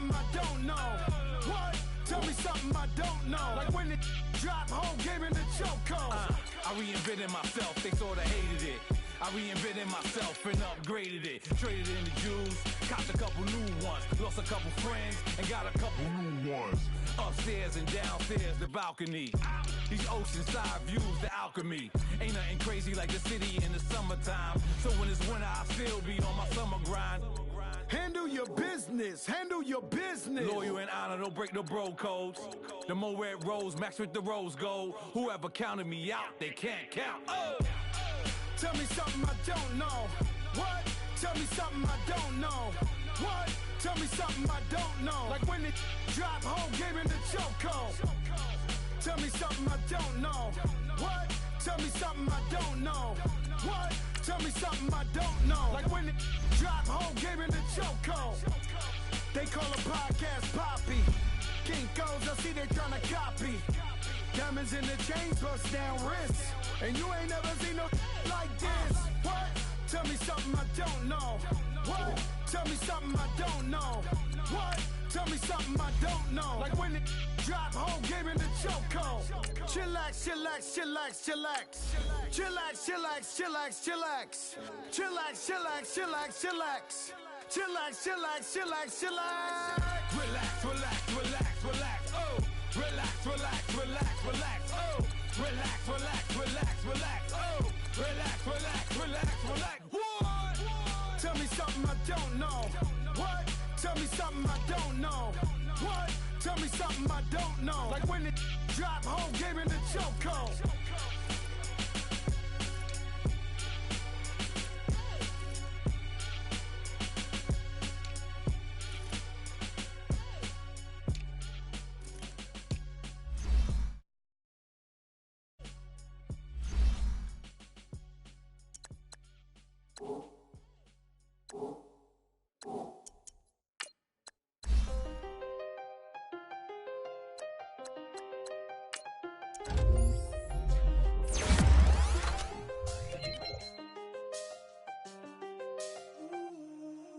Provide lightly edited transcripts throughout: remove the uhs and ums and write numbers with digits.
something I don't know. What? Tell me something I don't know. Like when it drop, whole game in the chokehold. I reinvented myself, they sorta hated it. I reinvented myself and upgraded it. Traded in the Jews, copped a couple new ones. Lost a couple friends and got a couple new ones. Upstairs and downstairs, the balcony. These oceanside views, the alchemy. Ain't nothing crazy like the city in the summertime. So when it's winter, I still be on my summer grind. Handle your business, handle your business. Loyal and honor, don't break no bro codes. The more red rose, match with the rose gold. Whoever counted me out, they can't count. Oh! Tell me something I don't know. What? Tell me something I don't know. What? Tell me something I don't know. Like when it drop, whole game in the chokehold. Tell me something I don't know. What? Tell me something I don't know. What? Tell me something I don't know. Like when it drop, whole game in the chokehold. They call a podcast Poppy. Kinkos, I see they tryna copy. Diamonds in the chains, bust down wrists. And you ain't never seen no like this. What? Tell me something I don't know. What? Tell me something I don't know. What? Tell me something I don't know. Like when it drop, whole game in the chokehold. Chillax, chillax, chillax, chillax. Chillax, chillax, chillax, chillax. Chillax, chillax, chillax, chillax. Chillax, chillax, chillax, chillax. Relax, relax, relax, relax, oh. Relax, relax, relax, relax, oh. Relax, relax, relax, relax, oh. Relax, relax, relax, relax. What? Tell me something I don't know. What? Tell me something I don't know. What? Tell me something I don't know. Like when it drop, whole game in the chokehold.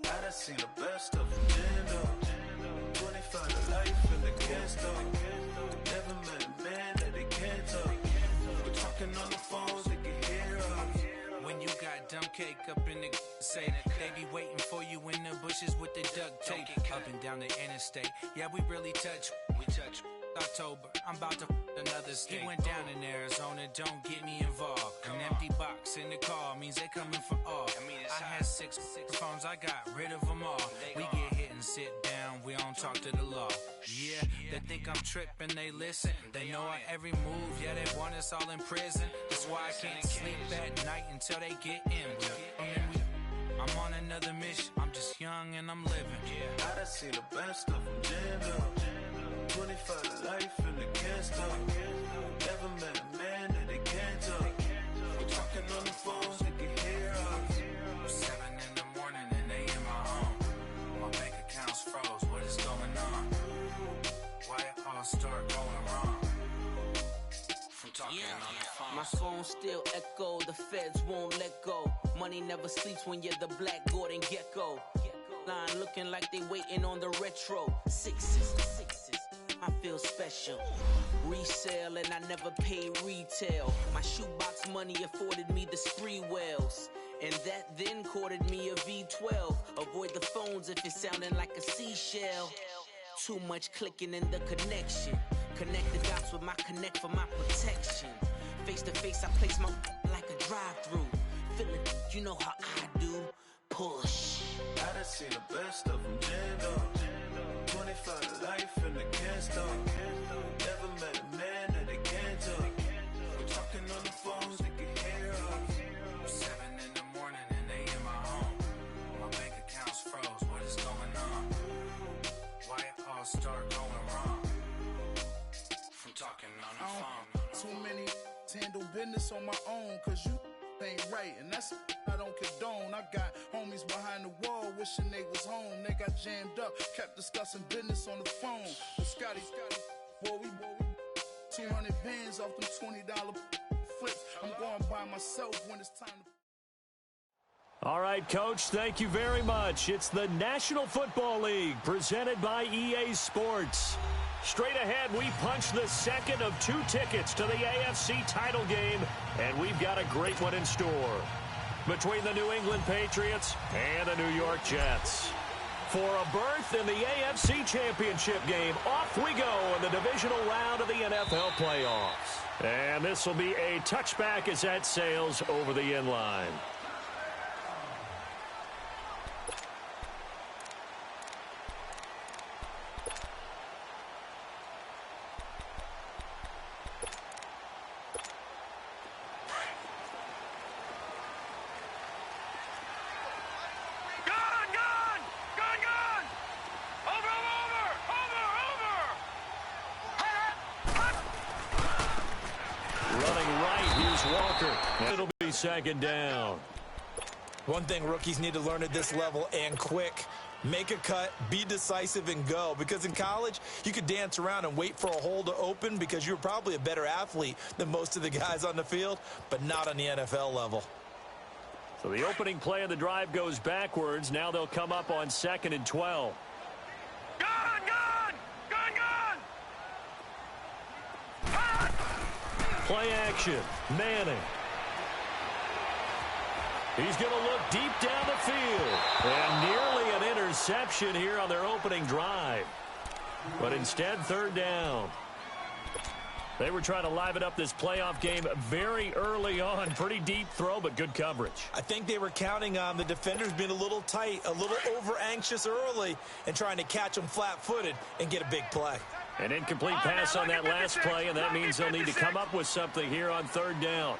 I seen the best of them, Jando. 25 to life and they can't stop. Never met a man that they can't talk. We're talking on the phones, they can hear us. When you got dumb cake up in the say that they be waiting for you in the bushes with the duct tape. Up and down the interstate, yeah, we really touch. We touch. October, I'm about to another state. He went down in Arizona, don't get me involved. An empty box in the car means they coming for all. I had six phones, I got rid of them all. We get hit and sit down, we don't talk to the law. Yeah, they think I'm tripping, they listen. They know our every move, yeah, they want us all in prison. That's why I can't sleep at night until they get in. I'm on another mission, I'm just young and I'm living. I done seen the best of them, Jando. 25 to life and they can't stop. Never met a man that they can't talk. We're talking on the phones, they can hear us. 7 in the morning and they in my home. My bank account's froze, what is going on? Why it all start going wrong? From talking on the phone. My phone still echo, the feds won't let go. Money never sleeps when you're the black Gordon Gecko. Line looking like they waiting on the retro. Sixes. I feel special. Resale and I never paid retail. My shoebox money afforded me the spree wells. And that then courted me a V12. Avoid the phones if it's sounding like a seashell. Too much clicking in the connection. Connect the dots with my connect for my protection. Face to face I place my like a drive-through. Feel it, you know how I do. Push. I done seen the best of them, Jando. 25 to life and they can't stop. Never met a man that they can't talk. We're talking on the phones, they can hear us. 7 in the morning and they in my home. My bank account's froze, what is going on? Why it all start going wrong? From talking on the phone. Too many handle business on my own, cause you ain't right, and that's I don't condone. I got homies behind the wall wishing they was home. They got jammed up, kept discussing business on the phone. But Scotty, boy, we 200 bands off them $20 flips. I'm going by myself when it's time to. All right, Coach, thank you very much. It's the National Football League presented by EA Sports. Straight ahead, we punch the second of 2 tickets to the AFC title game, and we've got a great one in store between the New England Patriots and the New York Jets. For a berth in the AFC Championship game, off we go in the divisional round of the NFL playoffs. And this will be a touchback as that sails over the end line. It'll be second down. One thing rookies need to learn at this level, and quick: make a cut, be decisive, and go. Because in college, you could dance around and wait for a hole to open because you're probably a better athlete than most of the guys on the field, but not on the NFL level. So the opening play of the drive goes backwards. Now they'll come up on 2nd and 12. Play action. Manning. He's going to look deep down the field. And nearly an interception here on their opening drive. But instead, 3rd down. They were trying to liven up this playoff game very early on. Pretty deep throw, but good coverage. I think they were counting on the defenders being a little tight, a little over-anxious early, and trying to catch them flat-footed and get a big play. An incomplete pass on that last play, and that means they'll need to come up with something here on 3rd down.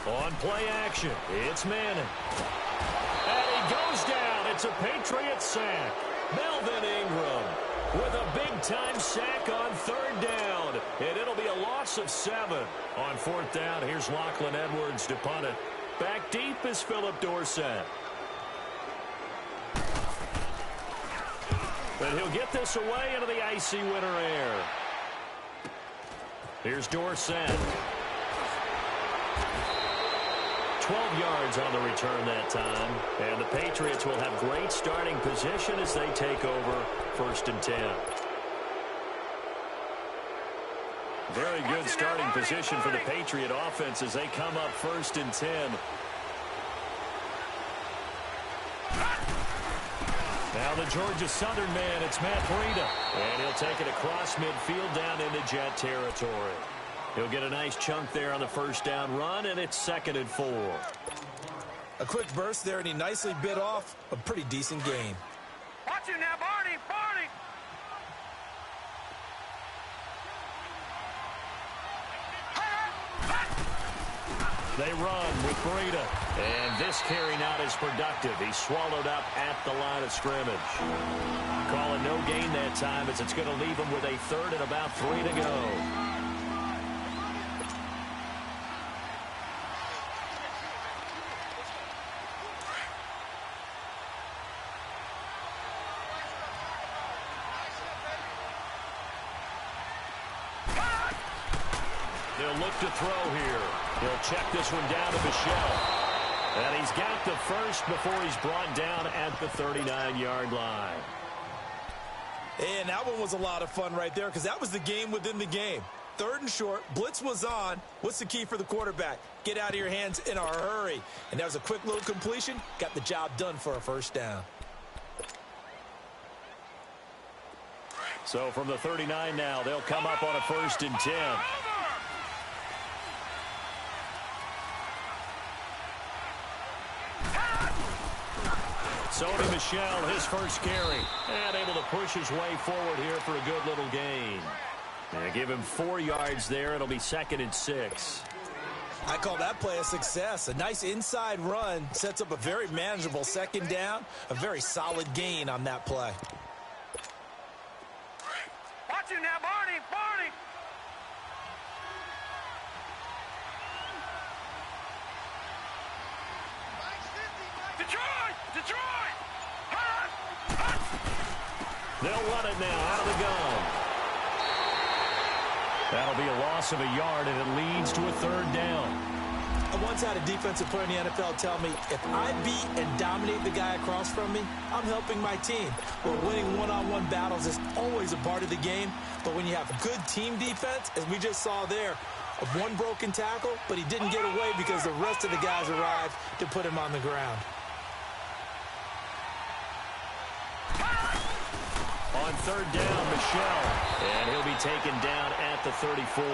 On play action, it's Manning. And he goes down. It's a Patriots sack. Melvin Ingram with a big-time sack on 3rd down. And it'll be a loss of 7. On 4th down, here's Lachlan Edwards to punt it. Back deep is Philip Dorsett. But he'll get this away into the icy winter air. Here's Dorsett. 12 yards on the return that time. And the Patriots will have great starting position as they take over 1st and 10. Very good starting position for the Patriot offense as they come up 1st and 10. Now the Georgia Southern man, it's Matt Breida. And he'll take it across midfield down into Jet territory. He'll get a nice chunk there on the 1st down run, and it's 2nd and 4. A quick burst there, and he nicely bit off a pretty decent gain. Watch it now, Barney, Barney. They run with Breida. And this carry not as productive. He's swallowed up at the line of scrimmage. Calling no gain that time as it's going to leave him with a 3rd and about 3 to go. They'll look to throw here. He'll check this one down to Michelle. And he's got the first before he's brought down at the 39-yard line. And that one was a lot of fun right there because that was the game within the game. 3rd and short, blitz was on. What's the key for the quarterback? Get out of your hands in a hurry. And that was a quick little completion. Got the job done for a 1st down. So from the 39 now, they'll come up on a 1st and 10. Sony Michel, his first carry, and able to push his way forward here for a good little gain. And give him 4 yards there. It'll be 2nd and 6. I call that play a success. A nice inside run sets up a very manageable 2nd down. A very solid gain on that play. Watch it now, Barney, Barney. Detroit, Detroit. They'll run it now out of the gun. That'll be a loss of a yard, and it leads to a 3rd down. I once had a defensive player in the NFL tell me, if I beat and dominate the guy across from me, I'm helping my team. Well, winning one-on-one battles is always a part of the game, but when you have good team defense, as we just saw there, of one broken tackle, but he didn't get away because the rest of the guys arrived to put him on the ground. On third down, Michel, and he'll be taken down at the 34.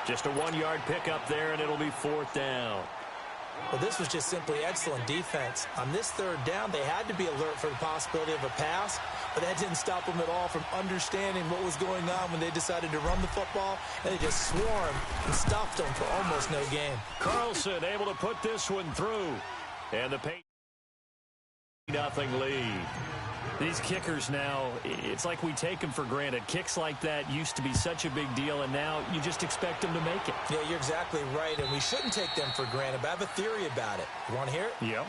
Just a 1-yard pickup there, and it'll be fourth down. Well, this was just simply excellent defense. On this third down, they had to be alert for the possibility of a pass, but that didn't stop them at all from understanding what was going on when they decided to run the football, and they just swarmed and stopped them for almost no gain. Carlson able to put this one through, and the Patriots 0-0 lead. These kickers now, it's like we take them for granted. Kicks like that used to be such a big deal, and now you just expect them to make it. Yeah, you're exactly right, and we shouldn't take them for granted, but I have a theory about it. You want to hear it? Yep.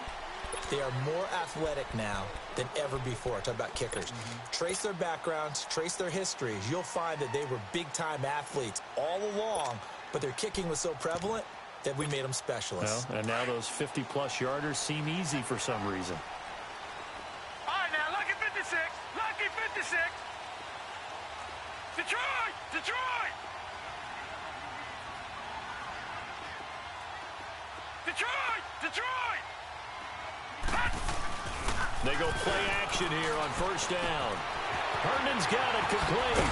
They are more athletic now than ever before. Talk about kickers. Trace their backgrounds, trace their histories. You'll find that they were big-time athletes all along, but their kicking was so prevalent that we made them specialists. Well, and now those 50-plus yarders seem easy for some reason. Lucky 56. Detroit! Detroit! Detroit! Detroit! They go play action here on first down. Herndon's got it complete.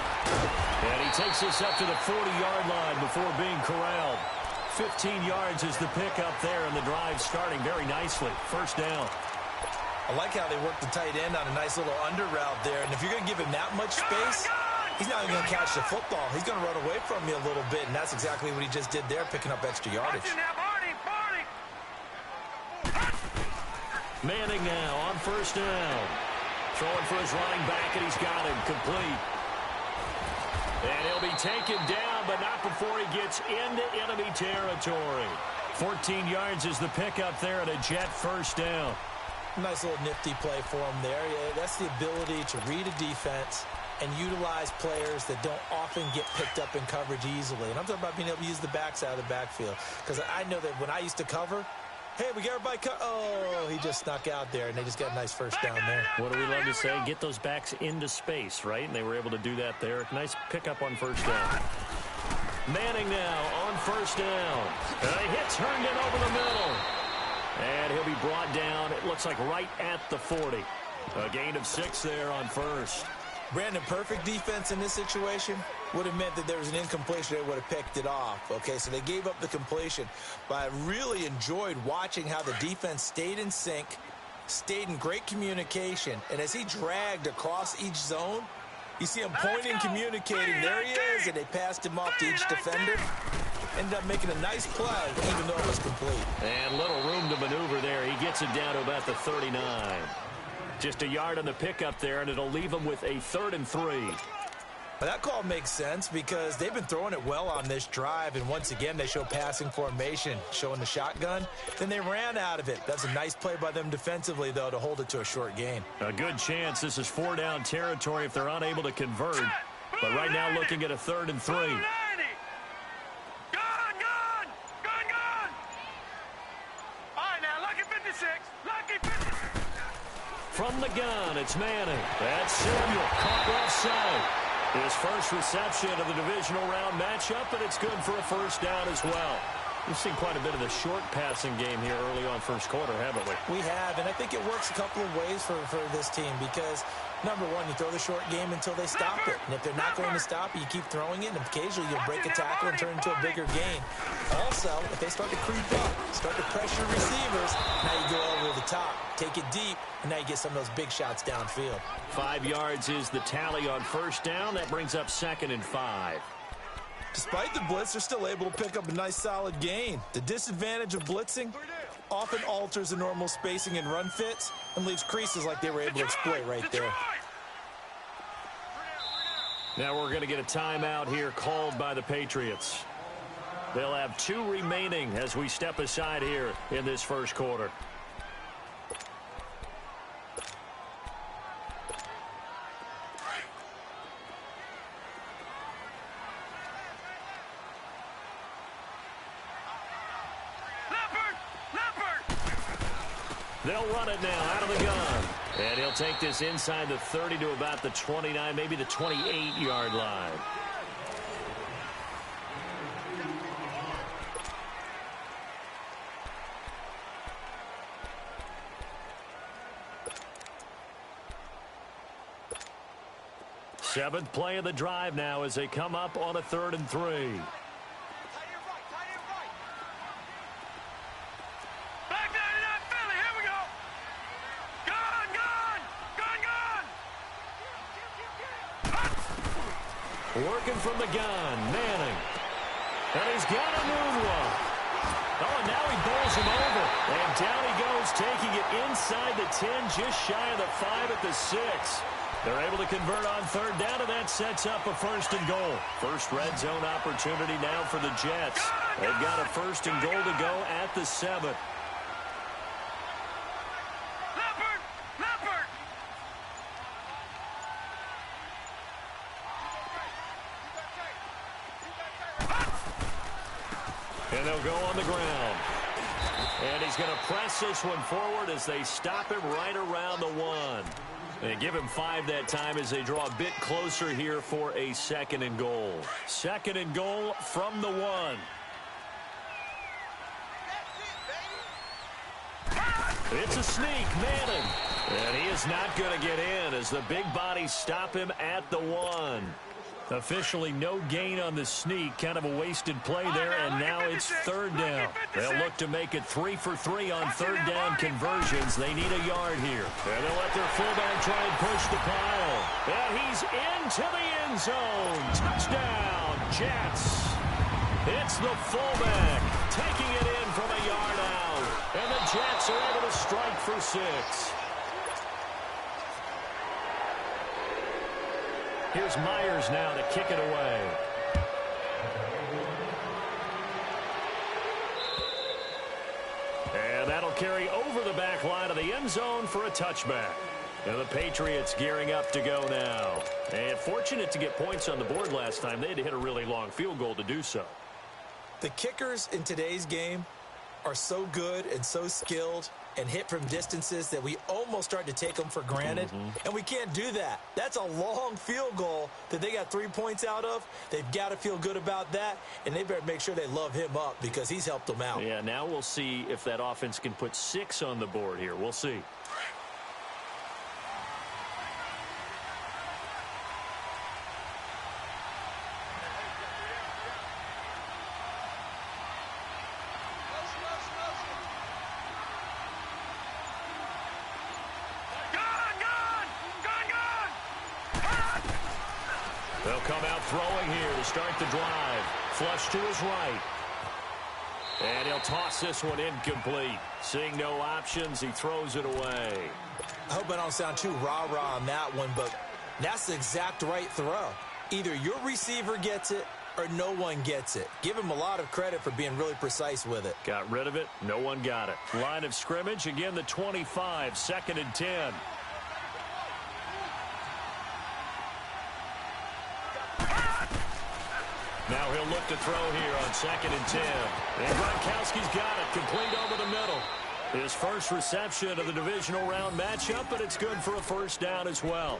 And he takes this up to the 40-yard line before being corralled. 15 yards is the pickup there, and the drive starting very nicely. First down. I like how they work the tight end on a nice little under route there. And if you're going to give him that much space, he's not even going to catch the football. He's going to run away from you a little bit, and that's exactly what he just did there, picking up extra yardage. Manning now on first down. Throwing for his running back, and he's got him complete. And he'll be taken down, but not before he gets into enemy territory. 14 yards is the pickup there, and a Jet first down. Nice little nifty play for him there. Yeah, that's the ability to read a defense and utilize players that don't often get picked up in coverage easily. And I'm talking about being able to use the backs out of the backfield. Because I know that when I used to cover, hey, we got everybody oh, he just snuck out there, and they just got a nice first down there. What do we love to say? Get those backs into space, right? And they were able to do that there. Nice pickup on first down. Manning now on first down. And he hits Herndon over the middle. And he'll be brought down, it looks like right at the 40. A gain of 6 there on first. Brandon, perfect defense in this situation would have meant that there was an incompletion. They would have picked it off. Okay, so they gave up the completion. But I really enjoyed watching how the defense stayed in sync, stayed in great communication. And as he dragged across each zone, you see him pointing, communicating. There he is, and they passed him off to each defender. Ended up making a nice play, even though it was complete. And little room to maneuver there. He gets it down to about the 39. Just a yard on the pickup there, and it'll leave him with a 3rd and 3. But that call makes sense because they've been throwing it well on this drive, and once again, they show passing formation, showing the shotgun. Then they ran out of it. That's a nice play by them defensively, though, to hold it to a short gain. A good chance this is 4-down territory if they're unable to convert. But right now looking at a 3rd and 3. From the gun, it's Manning. That's Samuel, caught offside. His first reception of the divisional round matchup, and it's good for a first down as well. We've seen quite a bit of the short passing game here early on first quarter, haven't we? We have, and I think it works a couple of ways for this team because, number one, you throw the short game until they stop it. And if they're not going to stop it, you keep throwing it, and occasionally you'll break a tackle and turn into a bigger gain. Also, if they start to creep up, start to pressure receivers, now you go over the top, take it deep, and now you get some of those big shots downfield. 5 yards is the tally on first down. That brings up 2nd and 5. Despite the blitz, they're still able to pick up a nice solid gain. The disadvantage of blitzing often alters the normal spacing and run fits and leaves creases like they were able to exploit right there. Now we're going to get a timeout here called by the Patriots. They'll have 2 remaining as we step aside here in this first quarter. They'll run it now out of the gun. And he'll take this inside the 30 to about the 29, maybe the 28-yard line. Seventh play of the drive now as they come up on a 3rd and 3. Working from the gun, Manning. And he's got a moonwalk. Oh, and now he bowls him over. And down he goes, taking it inside the 10, just shy of the 5 at the 6. They're able to convert on 3rd down, and that sets up a 1st and goal. First red zone opportunity now for the Jets. They've got a 1st and goal to go at the 7. And they'll go on the ground. And he's going to press this one forward as they stop him right around the 1. They give him 5 that time as they draw a bit closer here for a 2nd and goal. 2nd and goal from the 1. It's a sneak, Madden. And he is not going to get in as the big bodies stop him at the 1. Officially no gain on the sneak. Kind of a wasted play there, and now it's 3rd down. They'll look to make it 3 for 3 on 3rd down conversions. They need a yard here. And they'll let their fullback try and push the pile. And he's into the end zone. Touchdown, Jets. It's the fullback taking it in from a yard out. And the Jets are able to strike for 6. Here's Myers now to kick it away. And that'll carry over the back line of the end zone for a touchback. And the Patriots gearing up to go now. And fortunate to get points on the board last time. They had to hit a really long field goal to do so. The kickers in today's game are so good and so skilled and hit from distances that we almost start to take them for granted. And we can't do that. That's a long field goal that they got 3 points out of. They've got to feel good about that, and they better make sure they love him up because he's helped them out. Yeah, now we'll see if that offense can put 6 on the board here. We'll see. They'll come out throwing here to start the drive. Flush to his right. And he'll toss this one incomplete. Seeing no options, he throws it away. I hope I don't sound too rah-rah on that one, but that's the exact right throw. Either your receiver gets it or no one gets it. Give him a lot of credit for being really precise with it. Got rid of it. No one got it. Line of scrimmage, again the 25, 2nd and 10. Now he'll look to throw here on 2nd and 10. And Gronkowski's got it, complete over the middle. His first reception of the divisional round matchup, but it's good for a 1st down as well.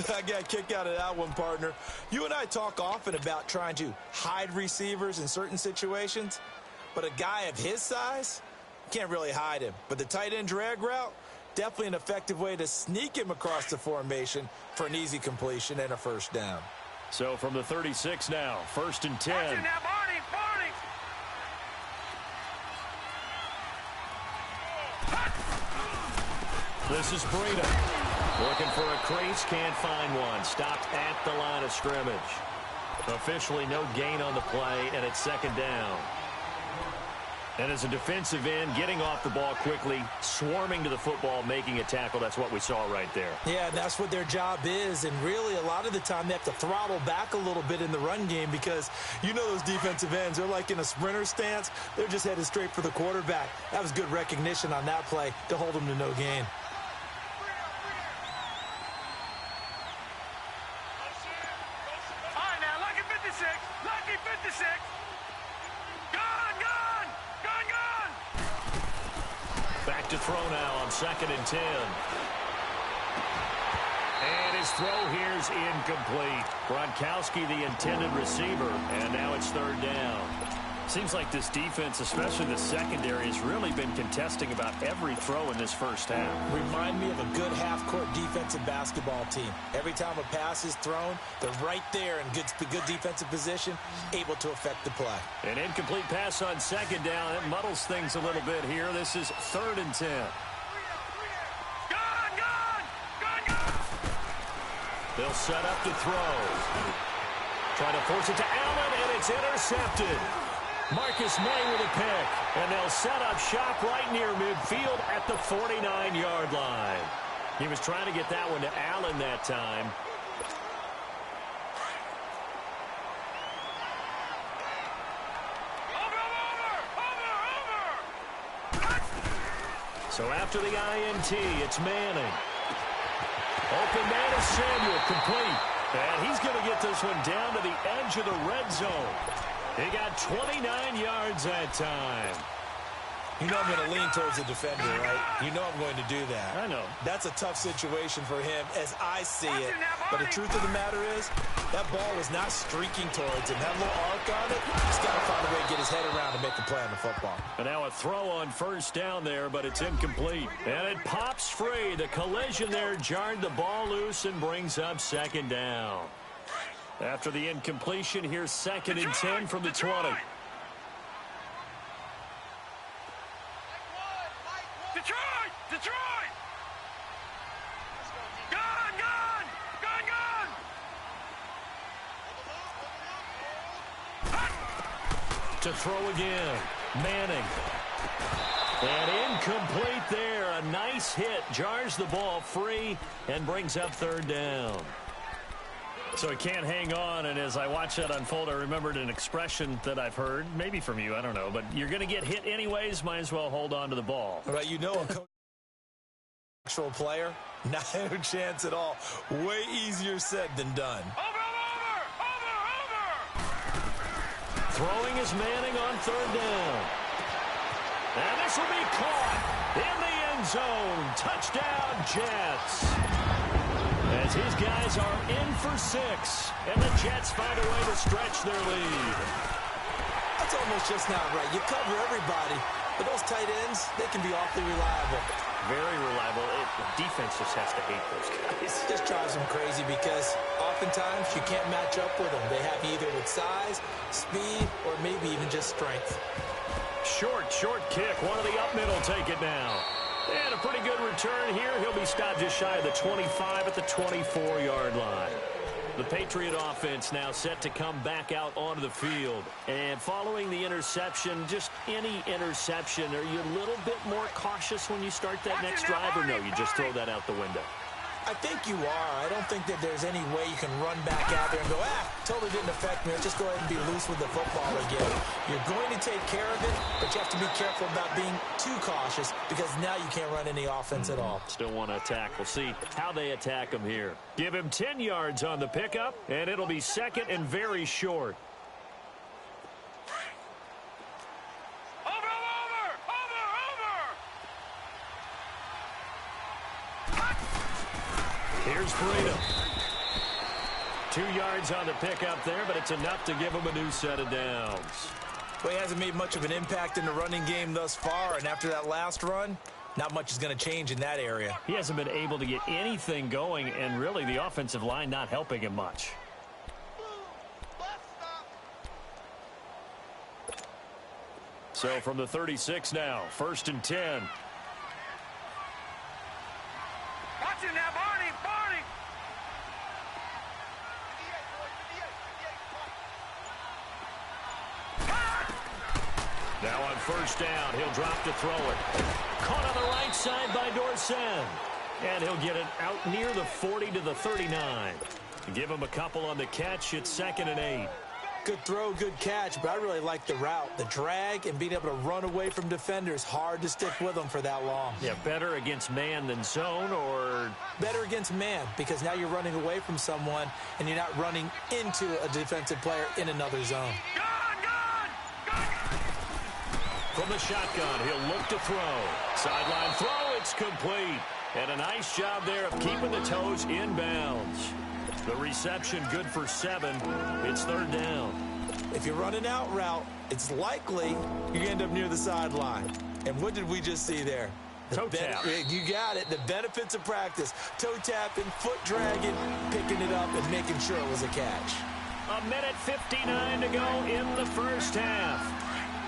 I got a kick out of that one, partner. You and I talk often about trying to hide receivers in certain situations, but a guy of his size, can't really hide him. But the tight end drag route, definitely an effective way to sneak him across the formation for an easy completion and a 1st down. So from the 36 now, 1st and 10. This is Breida. Looking for a crease, can't find one. Stopped at the line of scrimmage. Officially no gain on the play, and it's 2nd down. And as a defensive end, getting off the ball quickly, swarming to the football, making a tackle, that's what we saw right there. Yeah, that's what their job is, and really a lot of the time they have to throttle back a little bit in the run game because you know those defensive ends, they're like in a sprinter stance. They're just headed straight for the quarterback. That was good recognition on that play to hold them to no gain. to throw now on 2nd and 10. And his throw here's incomplete. Gronkowski, the intended receiver, and now it's 3rd down. Seems like this defense, especially the secondary, has really been contesting about every throw in this first half. Remind me of a good half-court defensive basketball team. Every time a pass is thrown, they're right there in good defensive position, able to affect the play. An incomplete pass on 2nd down. It muddles things a little bit here. This is 3rd and 10. They'll set up to throw. Trying to force it to Allen, and it's intercepted. Marcus May with a pick, and they'll set up shop right near midfield at the 49-yard line. He was trying to get that one to Allen that time. So after the INT, it's Manning. Open man is Samuel, complete. And he's going to get this one down to the edge of the red zone. He got 29 yards that time. You know I'm going to lean towards the defender, right? You know I'm going to do that. I know. That's a tough situation for him as I see it. But the truth of the matter is, that ball was not streaking towards him. That little arc on it, he's got to find a way to get his head around to make a play on the football. And now a throw on 1st down there, but it's incomplete. And it pops free. The collision there jarred the ball loose and brings up 2nd down. After the incompletion, here's 2nd and 10 from the 20. Detroit! Gun! To throw again. Manning. And incomplete there. A nice hit. Jars the ball free and brings up 3rd down. So he can't hang on, and as I watch that unfold, I remembered an expression that I've heard, maybe from you, I don't know, but you're going to get hit anyways, might as well hold on to the ball. Right, you know a actual player, not a chance at all. Way easier said than done. Throwing is Manning on 3rd down. And this will be caught in the end zone. Touchdown, Jets. As his guys are in for 6, and the Jets find a way to stretch their lead. That's almost just not right. You cover everybody, but those tight ends, they can be awfully reliable. Very reliable. The defense just has to hate those guys. It just drives them crazy because oftentimes you can't match up with them. They have either with size, speed, or maybe even just strength. Short kick. One of the up middle take it now. And a pretty good return here. He'll be stopped just shy of the 25 at the 24-yard line. The Patriot offense now set to come back out onto the field. And following the interception, just any interception, are you a little bit more cautious when you start that next drive, or no, you just throw that out the window? I think you are. I don't think that there's any way you can run back out there and go, totally didn't affect me. Let's just go ahead and be loose with the football again. You're going to take care of it, but you have to be careful about being too cautious because now you can't run any offense at all. Still want to attack. We'll see how they attack him here. Give him 10 yards on the pickup, and it'll be 2nd and very short. Here's Freedom. 2 yards on the pickup there, but it's enough to give him a new set of downs. Well, he hasn't made much of an impact in the running game thus far, and after that last run, not much is going to change in that area. He hasn't been able to get anything going, and really the offensive line not helping him much. So from the 36 now, 1st and 10. Watch it now, Barney! Now on 1st down, he'll drop to throw it. Caught on the right side by Dorsett. And he'll get it out near the 40 to the 39. Give him a couple on the catch. It's 2nd and 8. Good throw, good catch, but I really like the route. The drag and being able to run away from defenders, hard to stick with them for that long. Yeah, better against man than zone, or? Better against man, because now you're running away from someone and you're not running into a defensive player in another zone. From from the shotgun. He'll look to throw. Sideline throw. It's complete. And a nice job there of keeping the toes in bounds. The reception good for 7. It's 3rd down. If you're running out route, it's likely you end up near the sideline. And what did we just see there? Toe tap. You got it. The benefits of practice. Toe tapping, foot dragging, picking it up, and making sure it was a catch. 1:59 to go in the first half.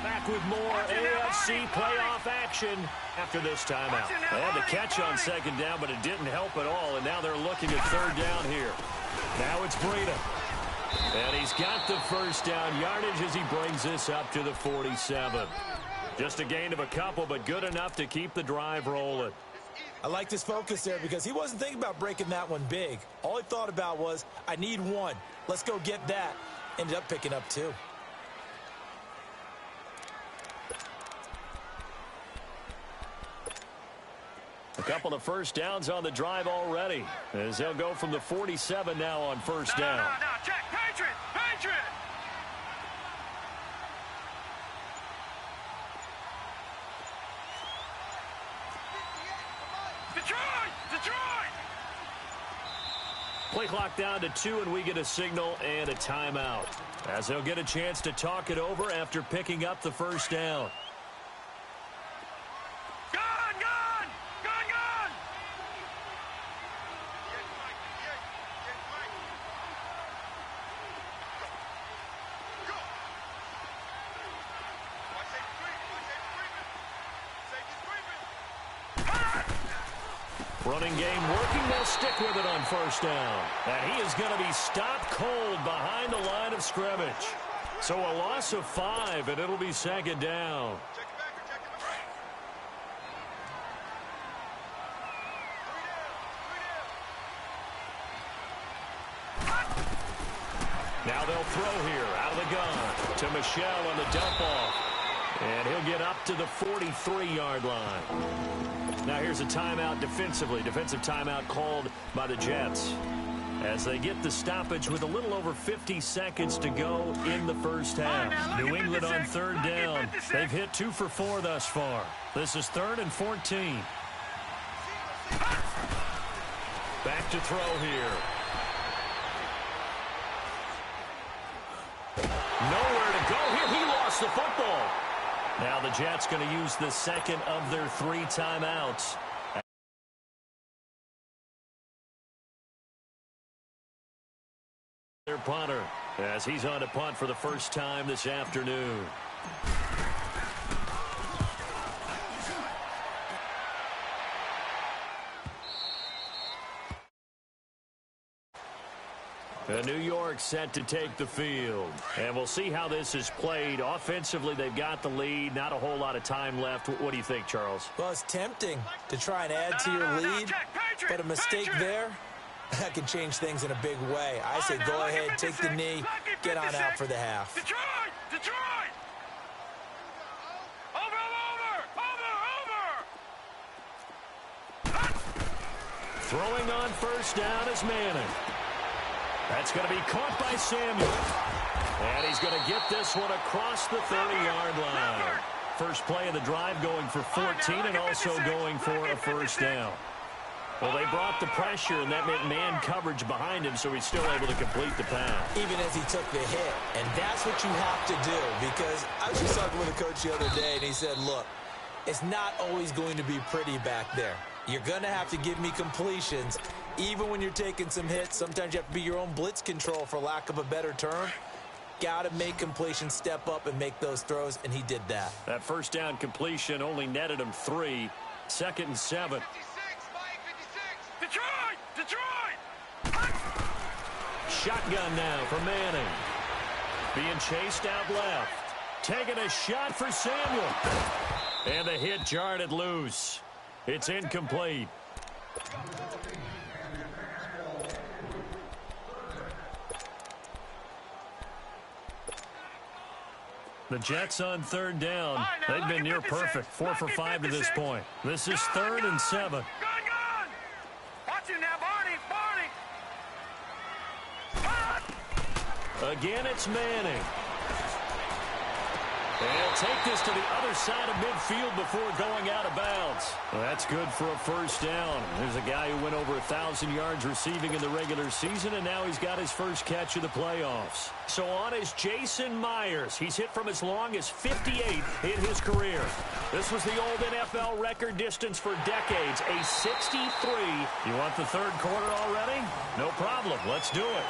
Back with more AFC playoff action after this timeout. They had the catch on 2nd down, but it didn't help at all, and now they're looking at 3rd down here. Now it's Breida. And he's got the 1st down yardage as he brings this up to the 47. Just a gain of a couple, but good enough to keep the drive rolling. I like this focus there because he wasn't thinking about breaking that one big. All he thought about was, I need 1. Let's go get that. Ended up picking up 2. A couple of 1st downs on the drive already, as they'll go from the 47 now on 1st down. No, check, Patriot! Detroit! Play clock down to 2, and we get a signal and a timeout, as they'll get a chance to talk it over after picking up the 1st down. Running game working. They'll stick with it on 1st down. And he is going to be stopped cold behind the line of scrimmage. So a loss of 5, and it'll be 2nd down. Now they'll throw here out of the gun to Michelle on the dump off. And he'll get up to the 43-yard line. Now here's a timeout defensively. Defensive timeout called by the Jets as they get the stoppage with a little over 50 seconds to go in the first half. New England on 3rd down. They've hit 2 for 4 thus far. This is 3rd and 14. Back to throw here. Nowhere to go here. He lost the football. Now the Jets going to use the 2nd of their 3 timeouts. Their punter, as he's on to punt for the first time this afternoon. New York set to take the field. And we'll see how this is played. Offensively, they've got the lead. Not a whole lot of time left. What do you think, Charles? Well, it's tempting to try and add to your lead, but a mistake there, that can change things in a big way. I say go ahead, take the knee, get on out for the half. Detroit! Over! Throwing on 1st down is Manning. That's going to be caught by Samuel. And he's going to get this one across the 30-yard line. First play of the drive going for 14 and also going for a 1st down. Well, they brought the pressure, and that meant man coverage behind him, so he's still able to complete the pass. Even as he took the hit. And that's what you have to do, because I was just talking with a coach the other day, and he said, look, it's not always going to be pretty back there. You're going to have to give me completions. Even when you're taking some hits, sometimes you have to be your own blitz control, for lack of a better term. Got to make completions, step up, and make those throws, and he did that. That 1st down completion only netted him 3. 2nd and 7. Detroit! Shotgun now for Manning. Being chased out left. Taking a shot for Samuel. And the hit jarred it loose. It's incomplete. The Jets on 3rd down. They've been near perfect. 4 for 5 to this point. This is 3rd and 7. Gone! Watch him now, Barney! Again, it's Manning. And take this to the other side of midfield before going out of bounds. Well, that's good for a first down. There's a guy who went over 1,000 yards receiving in the regular season, and now he's got his first catch of the playoffs. So on is Jason Myers. He's hit from as long as 58 in his career. This was the old NFL record distance for decades, a 63. You want the third quarter already? No problem. Let's do it.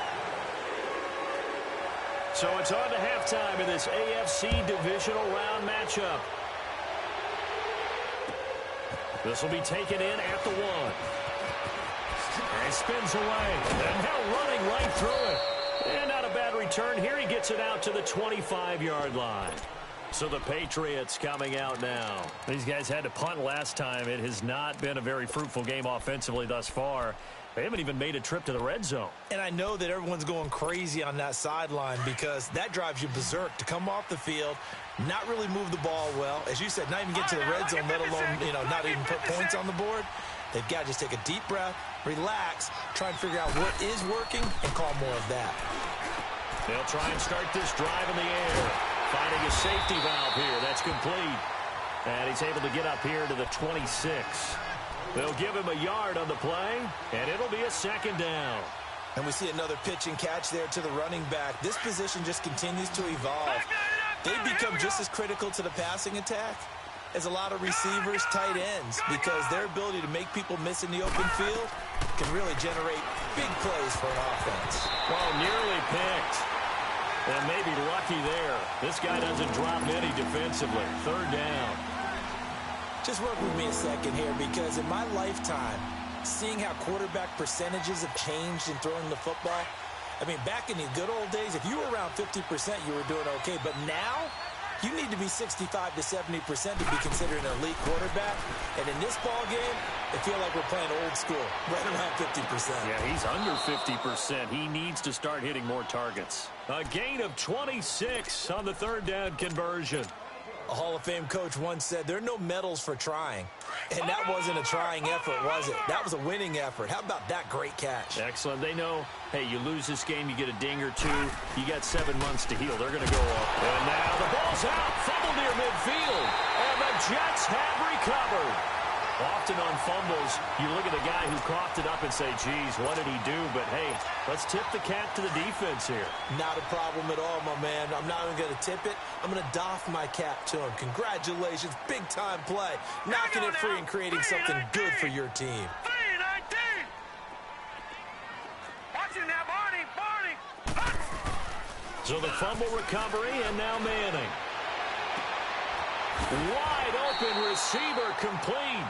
So it's on to halftime in this AFC divisional round matchup. This will be taken in at the 1. And spins away. And now running right through it. And not a bad return here. He gets it out to the 25-yard line. So the Patriots coming out now. These guys had to punt last time. It has not been a very fruitful game offensively thus far. They haven't even made a trip to the red zone. And I know that everyone's going crazy on that sideline because that drives you berserk to come off the field, not really move the ball well. As you said, not even get to the red zone, let alone, not even put points on the board. They've got to just take a deep breath, relax, try and figure out what is working, and call more of that. They'll try and start this drive in the air. Finding a safety valve here. That's complete. And he's able to get up here to the 26. They'll give him a yard on the play, and it'll be a second down. And we see another pitch and catch there to the running back. This position just continues to evolve. They become just as critical to the passing attack as a lot of receivers, tight ends, because their ability to make people miss in the open field can really generate big plays for an offense. Well, nearly picked. And maybe lucky there. This guy doesn't drop any defensively. Third down. Just work with me a second here, because in my lifetime, seeing how quarterback percentages have changed in throwing the football, I mean, back in the good old days, if you were around 50%, you were doing okay. But now, you need to be 65 to 70% to be considered an elite quarterback. And in this ball game, I feel like we're playing old school, right around 50%. Yeah, he's under 50%. He needs to start hitting more targets. A gain of 26 on the third down conversion. A Hall of Fame coach once said, there are no medals for trying. And that wasn't a trying effort, was it? That was a winning effort. How about that great catch? Excellent. They know, hey, you lose this game, you get a ding or two. You got 7 months to heal. They're going to go up. And now the ball's out. Fumble near midfield. And the Jets have recovered. Often on fumbles, you look at the guy who coughed it up and say, geez, what did he do? But, hey, let's tip the cap to the defense here. Not a problem at all, my man. I'm not even going to tip it. I'm going to doff my cap to him. Congratulations. Big-time play. Knocking it free and creating something good for your team. 3-19. Watch it now, Barney. So the fumble recovery, and now Manning. Wide open receiver complete.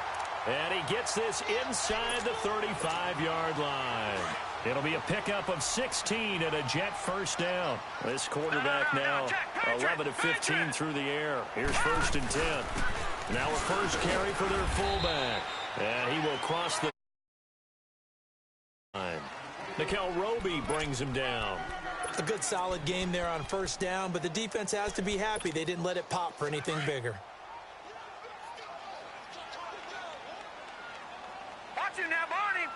And he gets this inside the 35-yard line. It'll be a pickup of 16 and a Jet first down. This quarterback now 11 of 15 through the air. Here's 1st and 10. Now a first carry for their fullback. And he will cross the line. Nickel Roby brings him down. A good solid game there on first down, but the defense has to be happy they didn't let it pop for anything bigger. Watch it now, Barney.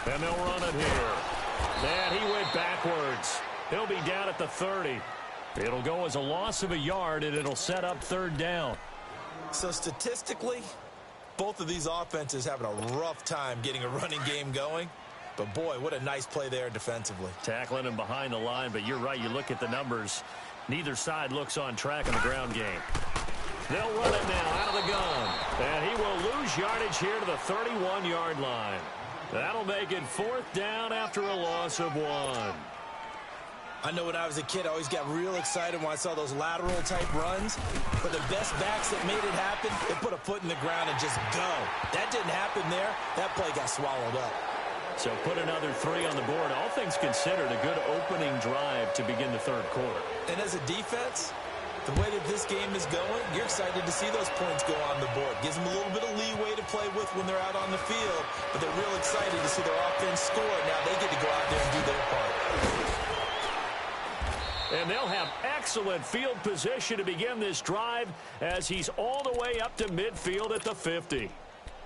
And they'll run it here. And he went backwards. He'll be down at the 30. It'll go as a loss of a yard, and it'll set up third down. So statistically, both of these offenses having a rough time getting a running game going. But, boy, what a nice play there defensively. Tackling him behind the line, but you're right. You look at the numbers. Neither side looks on track in the ground game. They'll run it now out of the gun. And he will lose yardage here to the 31-yard line. That'll make it 4th down after a loss of 1. I know when I was a kid, I always got real excited when I saw those lateral-type runs. But the best backs that made it happen, they put a foot in the ground and just go. That didn't happen there. That play got swallowed up. So put another 3 on the board. All things considered, a good opening drive to begin the third quarter. And as a defense, the way that this game is going, you're excited to see those points go on the board. Gives them a little bit of leeway to play with when they're out on the field, but they're real excited to see their offense score. Now they get to go out there and do their part. And they'll have excellent field position to begin this drive as he's all the way up to midfield at the 50.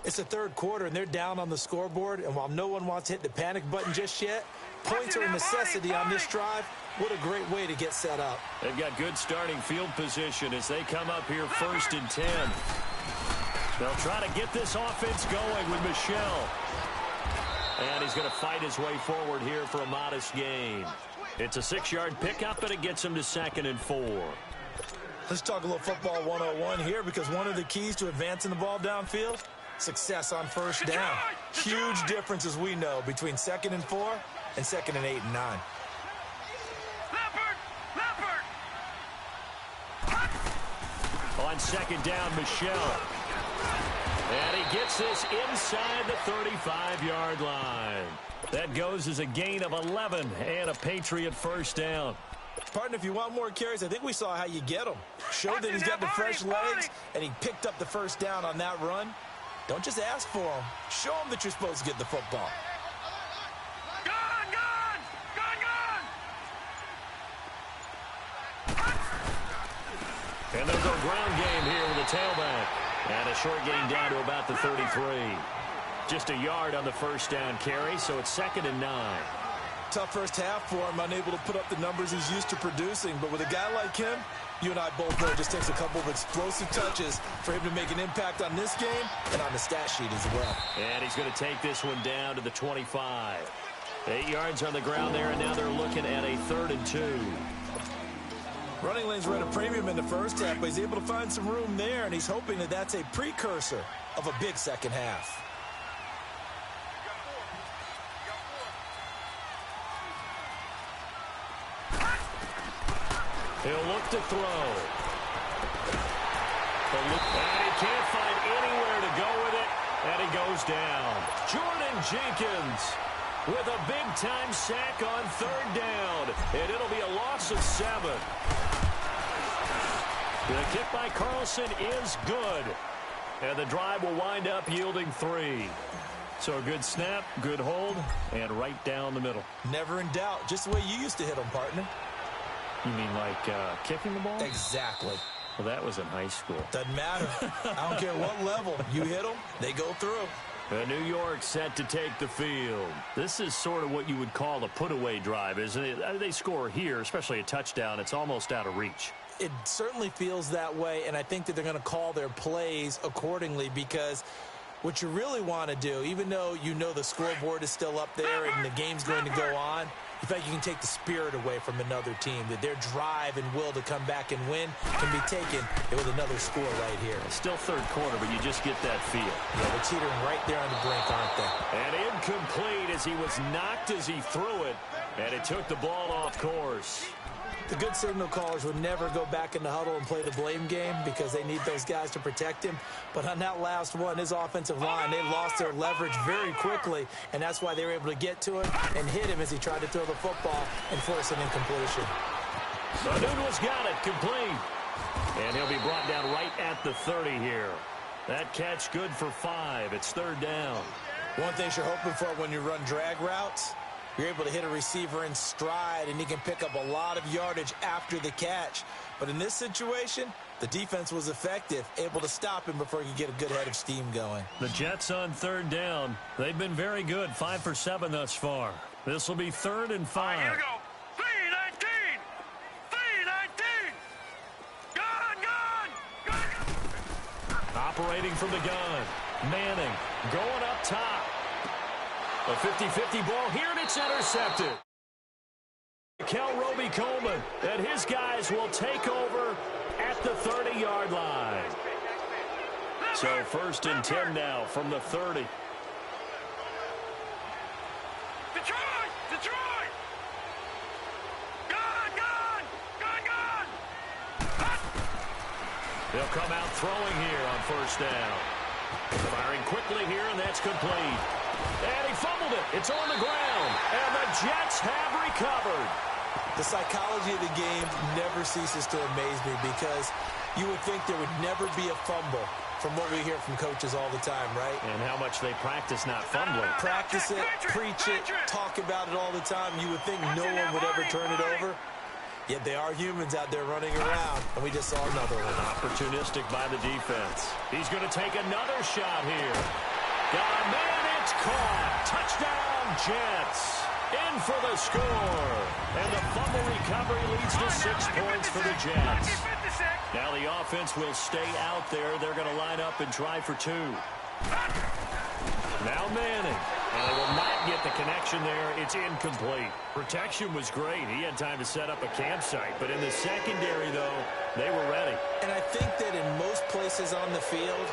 It's the third quarter, and they're down on the scoreboard, and while no one wants to hit the panic button just yet, points are a necessity on this drive. What a great way to get set up. They've got good starting field position as they come up here 1st and 10. They'll try to get this offense going with Michel. And he's going to fight his way forward here for a modest gain. It's a 6-yard pickup, and it gets him to 2nd and 4. Let's talk a little football 101 here, because one of the keys to advancing the ball downfield, success on first down. Huge difference, as we know, between 2nd and 4 and 2nd and 8 and 9. On 2nd down, Michel. And he gets this inside the 35-yard line. That goes as a gain of 11 and a Patriot first down. Partner, if you want more carries, I think we saw how you get them. Showed that he's got the fresh legs, and he picked up the first down on that run. Don't just ask for them. Show them that you're supposed to get the football. And they'll go ground game here with a tailback. And a short gain down to about the 33. Just a yard on the first down carry, so it's 2nd and 9. Tough first half for him, unable to put up the numbers he's used to producing. But with a guy like him, you and I both know it just takes a couple of explosive touches for him to make an impact on this game and on the stat sheet as well. And he's going to take this one down to the 25. 8 yards on the ground there, and now they're looking at a 3rd and 2. Running lanes were at a premium in the first half, but he's able to find some room there, and he's hoping that that's a precursor of a big second half. He'll look to throw. And he can't find anywhere to go with it, and he goes down. Jordan Jenkins with a big-time sack on 3rd down, and it'll be a loss of 7. The kick by Carlson is good, and the drive will wind up yielding 3. So a good snap, good hold, and right down the middle. Never in doubt, just the way you used to hit them, partner. You mean like kicking the ball? Exactly. Well, that was in high school. Doesn't matter. I don't care what level. You hit them, they go through. New York set to take the field. This is sort of what you would call a put-away drive, isn't it? They score here, especially a touchdown. It's almost out of reach. It certainly feels that way, and I think that they're going to call their plays accordingly, because what you really want to do, even though you know the scoreboard is still up there and the game's going to go on, in fact, you can take the spirit away from another team, that their drive and will to come back and win can be taken with another score right here. It's still 3rd quarter, but you just get that feel. Yeah, they're teetering right there on the brink, aren't they? And incomplete as he was knocked as he threw it, and it took the ball off course. The good signal callers would never go back in the huddle and play the blame game, because they need those guys to protect him. But on that last one, his offensive line, they lost their leverage very quickly, and that's why they were able to get to him and hit him as he tried to throw the football and force an incompletion. So Noodles got it complete, and he'll be brought down right at the 30 here. That catch good for 5. It's 3rd down. One thing you're hoping for when you run drag routes, you're able to hit a receiver in stride, and he can pick up a lot of yardage after the catch. But in this situation, the defense was effective, able to stop him before he could get a good head of steam going. The Jets on 3rd down. They've been very good, 5 for 7 thus far. This will be 3rd and 5. Here we go. 3-19. 3-19. Gun. Operating from the gun. Manning going up top. A 50-50 ball here, and it's intercepted. Kel Roby-Coleman and his guys will take over at the 30-yard line. So 1st and 10 now from the 30. Detroit! Detroit! Gun! They'll come out throwing here on 1st down. Firing quickly here, and that's complete. And he fumbled it. It's on the ground. And the Jets have recovered. The psychology of the game never ceases to amaze me, because you would think there would never be a fumble from what we hear from coaches all the time, right? And how much they practice not fumbling. Practice it, preach it, talk about it all the time. You would think no one would ever turn it over. Yet they are humans out there running around, and we just saw another one. Opportunistic by the defense. He's going to take another shot here. Got a man, it's caught. Touchdown, Jets. In for the score. And the fumble recovery leads to 6 points for the Jets. Now the offense will stay out there. They're going to line up and try for 2. Now Manning. And they will not get the connection there. It's incomplete. Protection was great. He had time to set up a campsite. But in the secondary, though, they were ready. And I think that in most places on the field,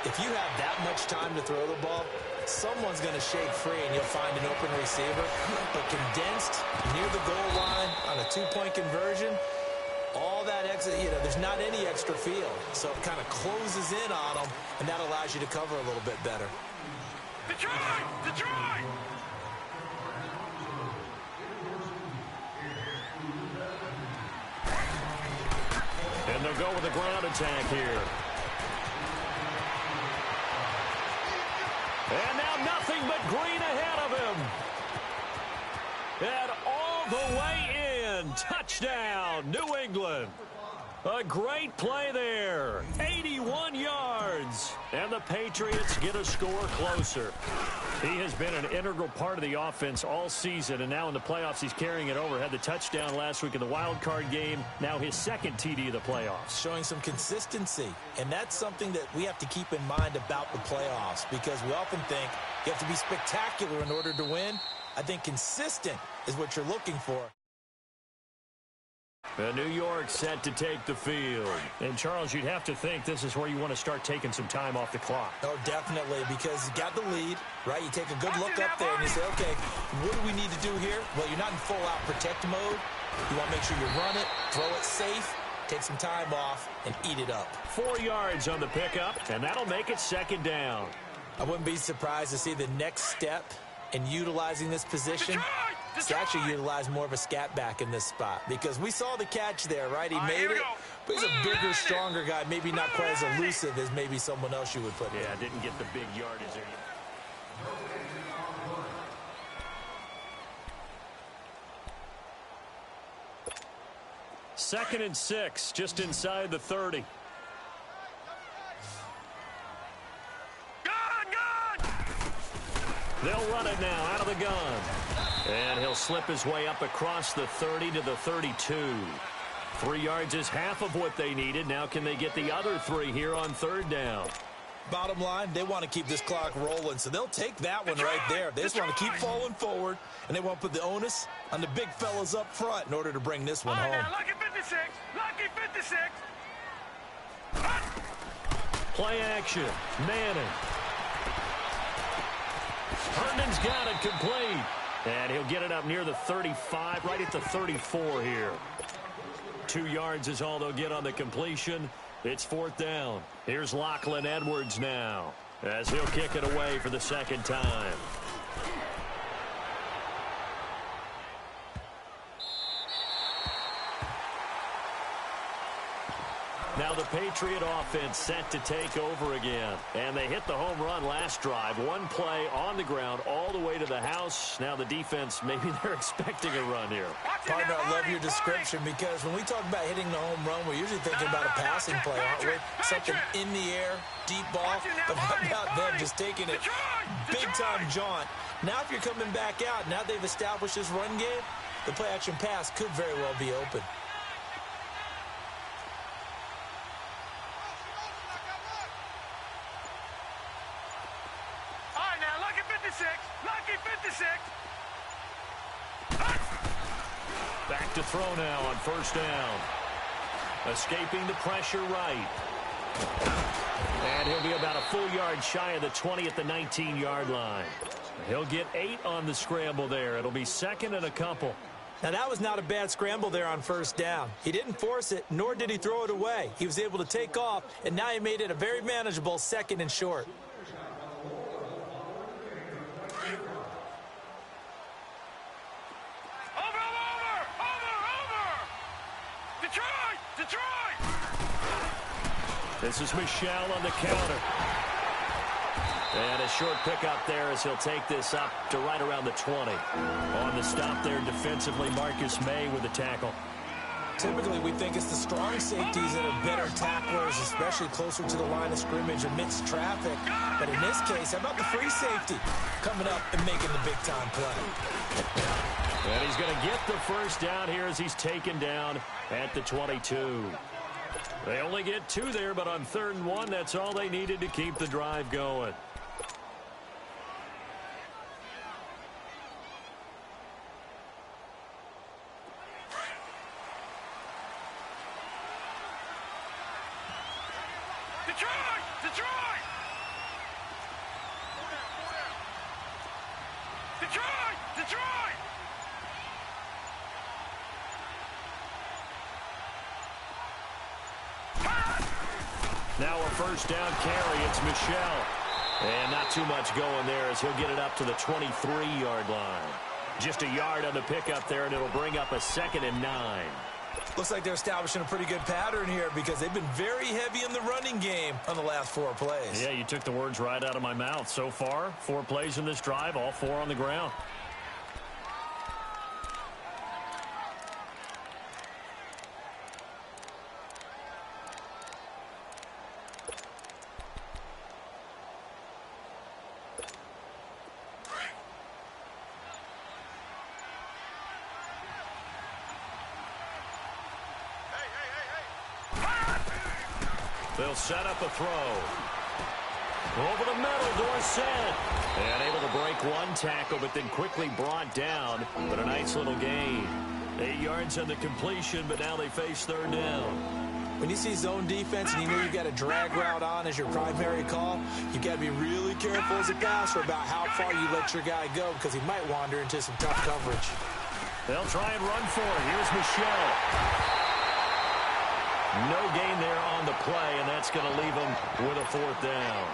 if you have that much time to throw the ball, someone's going to shake free and you'll find an open receiver. But condensed near the goal line on a 2-point conversion, all that extra, there's not any extra field. So it kind of closes in on them, and that allows you to cover a little bit better. Detroit! Detroit! And they'll go with a ground attack here. And now nothing but green ahead of him. And all the way in. Touchdown, New England. A great play there. 81 yards. And the Patriots get a score closer. He has been an integral part of the offense all season, and now in the playoffs he's carrying it over. Had the touchdown last week in the wild card game. Now his second TD of the playoffs. Showing some consistency, and that's something that we have to keep in mind about the playoffs, because we often think you have to be spectacular in order to win. I think consistent is what you're looking for. New York set to take the field. And, Charles, you'd have to think this is where you want to start taking some time off the clock. Oh, definitely, because you got the lead, right? You take a good look up there and you say, okay, what do we need to do here? Well, you're not in full-out protect mode. You want to make sure you run it, throw it safe, take some time off, and eat it up. 4 yards on the pickup, and that'll make it second down. I wouldn't be surprised to see the next step in utilizing this position. It's actually utilize more of a scat back in this spot, because we saw the catch there, right? He made it, but he's a bigger, stronger guy, maybe not quite as elusive as maybe someone else you would put in. Yeah, didn't get the big yardage there. Second and 6, just inside the 30. They'll run it now out of the gun. And he'll slip his way up across the 30 to the 32. 3 yards is half of what they needed. Now can they get the other 3 here on third down? Bottom line, they want to keep this clock rolling, so they'll take that one right there. They just want to keep falling forward, and they want to put the onus on the big fellas up front in order to bring this one home. Now, lucky 56, lucky 56. Play action, Manning. Herndon's got it complete. And he'll get it up near the 35, right at the 34 here. 2 yards is all they'll get on the completion. It's fourth down. Here's Lachlan Edwards now, as he'll kick it away for the second time. Now the Patriot offense set to take over again. And they hit the home run last drive. One play on the ground all the way to the house. Now the defense, maybe they're expecting a run here. Partner, I love your description, because when we talk about hitting the home run, we're usually thinking about a passing play, aren't we? Something in the air, deep ball. But how about them just taking it big-time jaunt? Now if you're coming back out, now they've established this run game, the play-action pass could very well be open. Lucky 56. Back to throw now on first down. Escaping the pressure right. And he'll be about a full yard shy of the 20 at the 19-yard line. He'll get 8 on the scramble there. It'll be second and a couple. Now, that was not a bad scramble there on first down. He didn't force it, nor did he throw it away. He was able to take off, and now he made it a very manageable second and short. This is Michelle on the counter. And a short pickup there as he'll take this up to right around the 20. On the stop there defensively, Marcus May with the tackle. Typically, we think it's the strong safeties that are better tacklers, especially closer to the line of scrimmage amidst traffic. But in this case, how about the free safety coming up and making the big-time play? And he's going to get the first down here as he's taken down at the 22. They only get 2 there, but on 3rd and 1, that's all they needed to keep the drive going. Now a first down carry. It's Michelle. And not too much going there as he'll get it up to the 23-yard line. Just a yard on the pickup there, and it'll bring up a 2nd and 9. Looks like they're establishing a pretty good pattern here because they've been very heavy in the running game on the last 4 plays. Yeah, you took the words right out of my mouth. So far, 4 plays in this drive, all 4 on the ground. They'll set up a throw. Over the middle, Dorsett. And able to break 1 tackle, but then quickly brought down. But a nice little gain. 8 yards on the completion, but now they face 3rd down. When you see zone defense and you know you've got a drag route on as your primary call, you've got to be really careful as a passer about how far you let your guy go because he might wander into some tough coverage. They'll try and run for it. Here's Michelle. No gain there on the play, and that's going to leave them with a 4th down.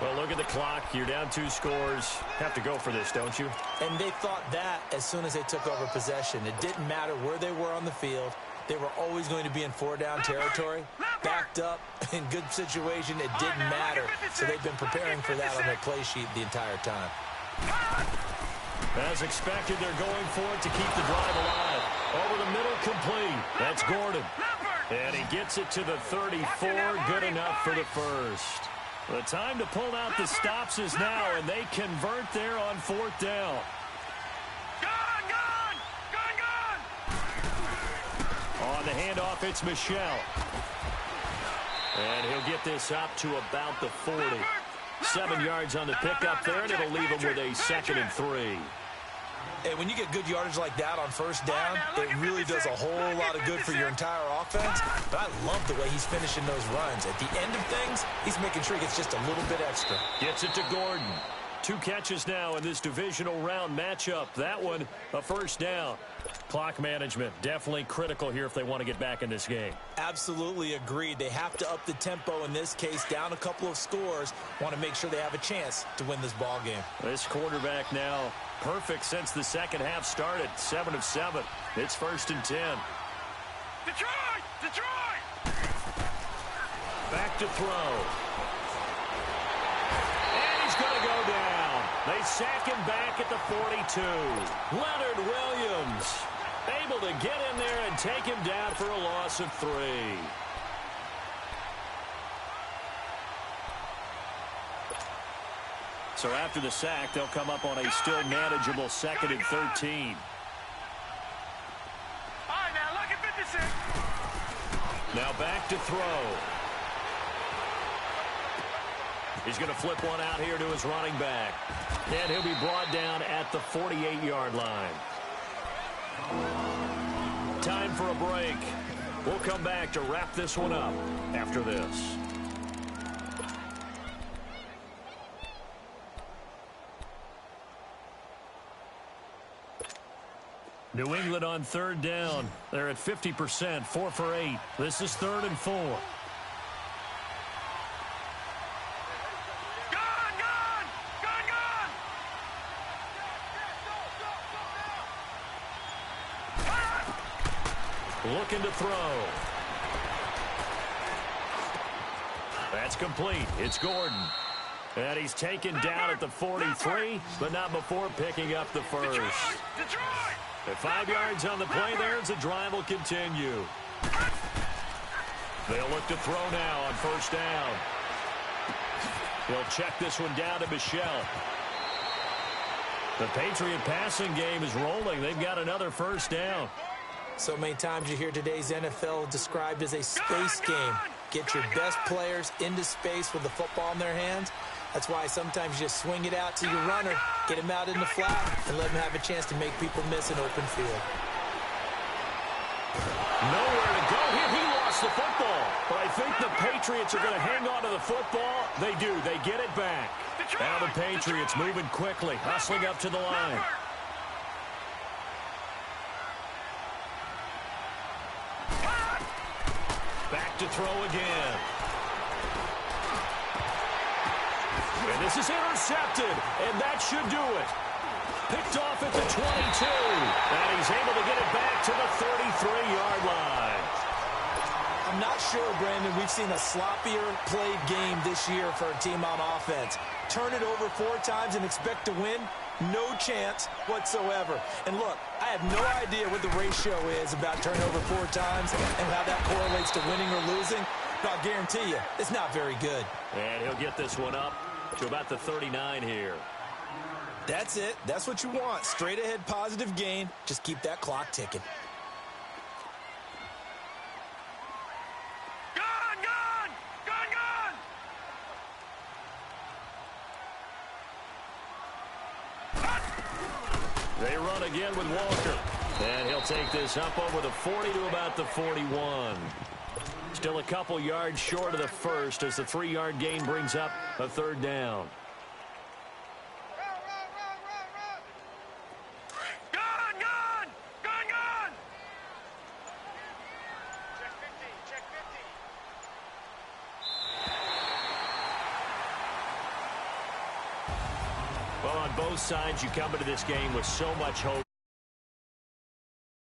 Well, look at the clock. You're down 2 scores. Have to go for this, don't you? And they thought that as soon as they took over possession. It didn't matter where they were on the field. They were always going to be in 4-down territory. Backed up, in good situation, it didn't matter. So they've been preparing for that on their play sheet the entire time. As expected, they're going for it to keep the drive alive. Over the middle, complete. That's Gordon. And he gets it to the 34. Good enough for the first. The time to pull out the stops is now, and they convert there on 4th down. On the handoff, it's Michelle. And he'll get this up to about the 40. 7 yards on the pickup there, and it'll leave him with a 2nd and 3. And when you get good yardage like that on 1st down, it really does a whole lot of good for your entire offense. But I love the way he's finishing those runs. At the end of things, he's making sure he gets just a little bit extra. Gets it to Gordon. 2 catches now in this divisional round matchup. That one, a 1st down. Clock management, definitely critical here if they want to get back in this game. Absolutely agreed. They have to up the tempo in this case, down a couple of scores. Want to make sure they have a chance to win this ball game. This quarterback now perfect since the 2nd half started. 7 of 7. It's 1st and 10. Detroit! Back to throw. And he's going to go down. They sack him back at the 42. Leonard Williams able to get in there and take him down for a loss of 3. So after the sack, they'll come up on a still manageable 2nd and 13. All right, now look at 56. Now back to throw. He's going to flip one out here to his running back. And he'll be brought down at the 48-yard line. Time for a break. We'll come back to wrap this one up after this. New England on 3rd down. They're at 50%, 4 for 8. This is 3rd and 4. Looking to throw. That's complete. It's Gordon. And he's taken down at the 43, but not before picking up the first. Detroit! At 5 yards on the play there as the drive will continue. They'll look to throw now on first down. He'll check this one down to Michel. The Patriot passing game is rolling. They've got another first down. So many times you hear today's NFL described as a space game. Get your best players into space with the football in their hands. That's why sometimes you just swing it out to your runner, get him out in the flat, and let him have a chance to make people miss an open field. Nowhere to go here. He lost the football. But I think the Patriots are going to hang on to the football. They do. They get it back. Now the Patriots moving quickly, hustling up to the line. Back to throw again. And this is intercepted, and that should do it. Picked off at the 22, and he's able to get it back to the 33-yard line. I'm not sure, Brandon, we've seen a sloppier played game this year for a team on offense. Turn it over 4 times and expect to win? No chance whatsoever. And look, I have no idea what the ratio is about turnover 4 times and how that correlates to winning or losing, but I'll guarantee you, it's not very good. And he'll get this one up to about the 39 here. That's it. That's what you want. Straight ahead positive gain. Just keep that clock ticking. They run again with Walker. And he'll take this up over the 40 to about the 41. Still a couple yards short of the first as the 3-yard gain brings up a third down. Well, on both sides, you come into this game with so much hope.